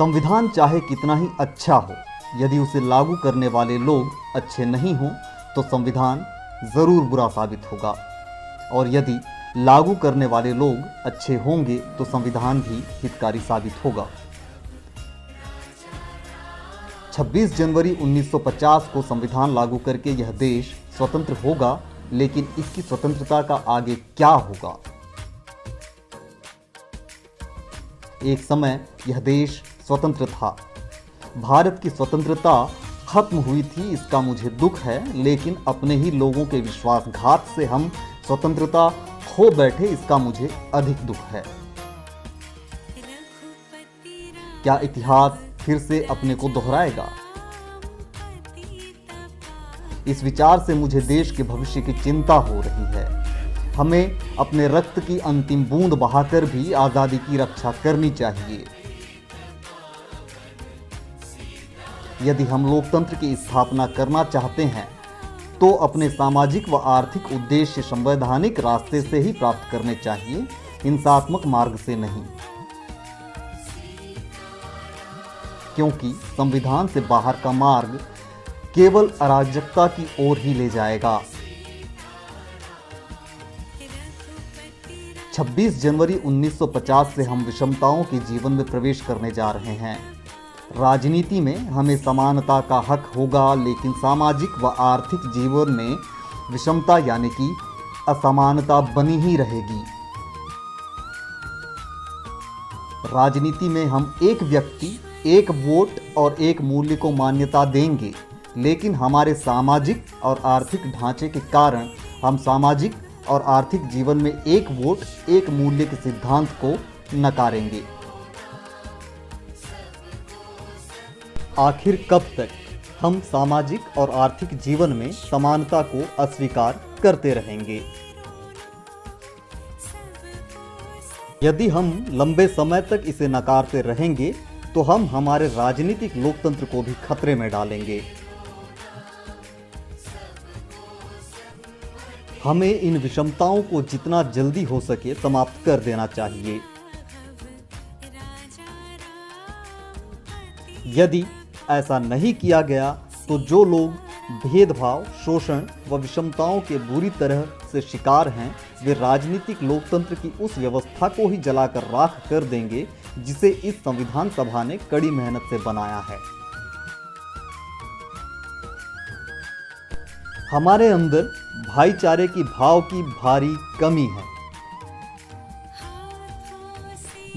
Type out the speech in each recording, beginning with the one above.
संविधान चाहे कितना ही अच्छा हो, यदि उसे लागू करने वाले लोग अच्छे नहीं हों तो संविधान ज़रूर बुरा साबित होगा, और यदि लागू करने वाले लोग अच्छे होंगे तो संविधान भी हितकारी साबित होगा। 26 जनवरी 1950 को संविधान लागू करके यह देश स्वतंत्र होगा, लेकिन इसकी स्वतंत्रता का आगे क्या होगा? एक समय यह देश स्वतंत्र था। भारत की स्वतंत्रता खत्म हुई थी, इसका मुझे दुख है, लेकिन अपने ही लोगों के विश्वासघात से हम स्वतंत्रता खो बैठे, इसका मुझे अधिक दुख है। क्या इतिहास फिर से अपने को दोहराएगा? इस विचार से मुझे देश के भविष्य की चिंता हो रही है। हमें अपने रक्त की अंतिम बूंद बहाकर भी आज़ादी की रक्षा करनी चाहिए। यदि हम लोकतंत्र की स्थापना करना चाहते हैं तो अपने सामाजिक व आर्थिक उद्देश्य संवैधानिक रास्ते से ही प्राप्त करने चाहिए, हिंसात्मक मार्ग से नहीं, क्योंकि संविधान से बाहर का मार्ग केवल अराजकता की ओर ही ले जाएगा। 26 जनवरी 1950 से हम विषमताओं के जीवन में प्रवेश करने जा रहे हैं। राजनीति में हमें समानता का हक होगा, लेकिन सामाजिक व आर्थिक जीवन में विषमता यानी कि असमानता बनी ही रहेगी। राजनीति में हम एक व्यक्ति, एक वोट और एक मूल्य को मान्यता देंगे, लेकिन हमारे सामाजिक और आर्थिक ढांचे के कारण हम सामाजिक और आर्थिक जीवन में एक वोट, एक मूल्य के सिद्धांत को नकारेंगे। आखिर कब तक हम सामाजिक और आर्थिक जीवन में समानता को अस्वीकार करते रहेंगे? यदि हम लंबे समय तक इसे नकारते रहेंगे तो हम हमारे राजनीतिक लोकतंत्र को भी खतरे में डालेंगे। हमें इन विषमताओं को जितना जल्दी हो सके समाप्त कर देना चाहिए। यदि ऐसा नहीं किया गया तो जो लोग भेदभाव, शोषण व विषमताओं के बुरी तरह से शिकार हैं, वे राजनीतिक लोकतंत्र की उस व्यवस्था को ही जलाकर राख कर देंगे जिसे इस संविधान सभा ने कड़ी मेहनत से बनाया है। हमारे अंदर भाईचारे की भाव की भारी कमी है।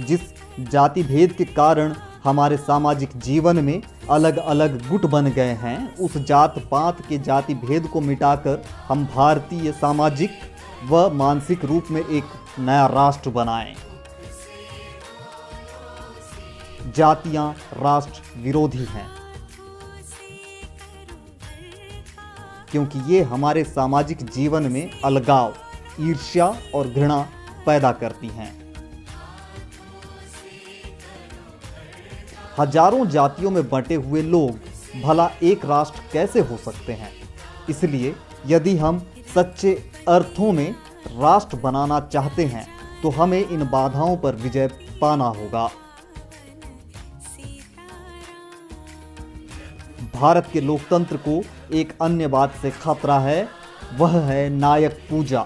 जिस जाति भेद के कारण हमारे सामाजिक जीवन में अलग अलग गुट बन गए हैं, उस जात पात के जाति भेद को मिटाकर हम भारतीय सामाजिक व मानसिक रूप में एक नया राष्ट्र बनाएं। जातियां राष्ट्र विरोधी हैं, क्योंकि ये हमारे सामाजिक जीवन में अलगाव, ईर्ष्या और घृणा पैदा करती हैं। हजारों जातियों में बंटे हुए लोग भला एक राष्ट्र कैसे हो सकते हैं? इसलिए यदि हम सच्चे अर्थों में राष्ट्र बनाना चाहते हैं तो हमें इन बाधाओं पर विजय पाना होगा। भारत के लोकतंत्र को एक अन्य बात से खतरा है, वह है नायक पूजा।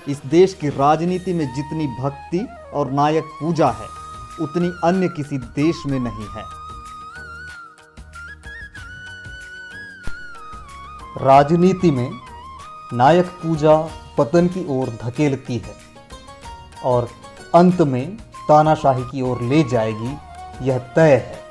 इस देश की राजनीति में जितनी भक्ति और नायक पूजा है, उतनी अन्य किसी देश में नहीं है। राजनीति में नायक पूजा पतन की ओर धकेलती है और अंत में तानाशाही की ओर ले जाएगी, यह तय है।